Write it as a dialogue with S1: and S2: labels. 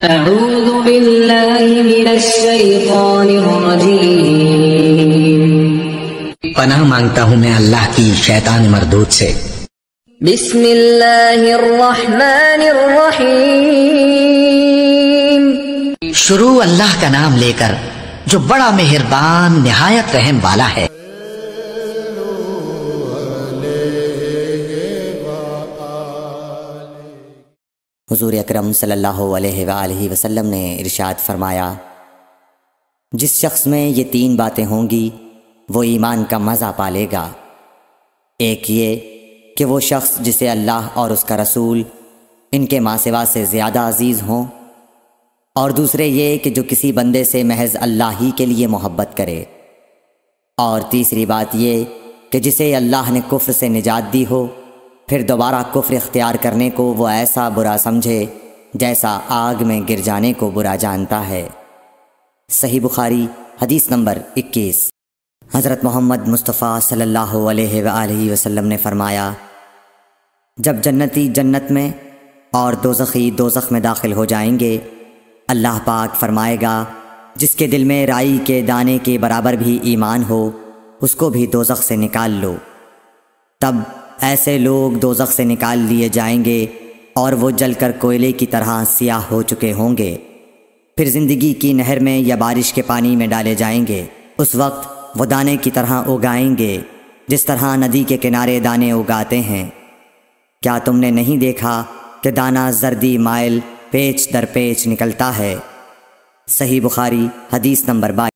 S1: اعوذ باللہ من الشیطان الرجیم،
S2: پناہ مانگتا ہوں میں اللہ کی شیطان مردود سے۔
S1: بسم اللہ الرحمن الرحیم،
S2: شروع اللہ کا نام لے کر جو بڑا مہربان نہایت رحم والا ہے۔
S3: حضور اکرم صلی اللہ علیہ وآلہ وسلم نے ارشاد فرمایا، جس شخص میں یہ تین باتیں ہوں گی وہ ایمان کا مزہ پالے گا۔ ایک یہ کہ وہ شخص جسے اللہ اور اس کا رسول ان کے ماں سوا سے زیادہ عزیز ہوں، اور دوسرے یہ کہ جو کسی بندے سے محض اللہ ہی کے لیے محبت کرے، اور تیسری بات یہ کہ جسے اللہ نے کفر سے نجات دی ہو پھر دوبارہ کفر اختیار کرنے کو وہ ایسا برا سمجھے جیسا آگ میں گر جانے کو برا جانتا ہے۔ صحیح بخاری حدیث نمبر 21۔ حضرت محمد مصطفیٰ صلی اللہ علیہ وآلہ وسلم نے فرمایا، جب جنتی جنت میں اور دوزخی دوزخ میں داخل ہو جائیں گے، اللہ پاک فرمائے گا جس کے دل میں رائی کے دانے کے برابر بھی ایمان ہو اس کو بھی دوزخ سے نکال لو۔ تب ایسے لوگ دوزخ سے نکال لیے جائیں گے اور وہ جل کر کوئلے کی طرح سیاہ ہو چکے ہوں گے، پھر زندگی کی نہر میں یا بارش کے پانی میں ڈالے جائیں گے۔ اس وقت وہ دانے کی طرح اگائیں گے جس طرح ندی کے کنارے دانے اگاتے ہیں۔ کیا تم نے نہیں دیکھا کہ دانہ زردی مائل پیچ در پیچ نکلتا ہے؟ صحیح بخاری حدیث نمبر 22۔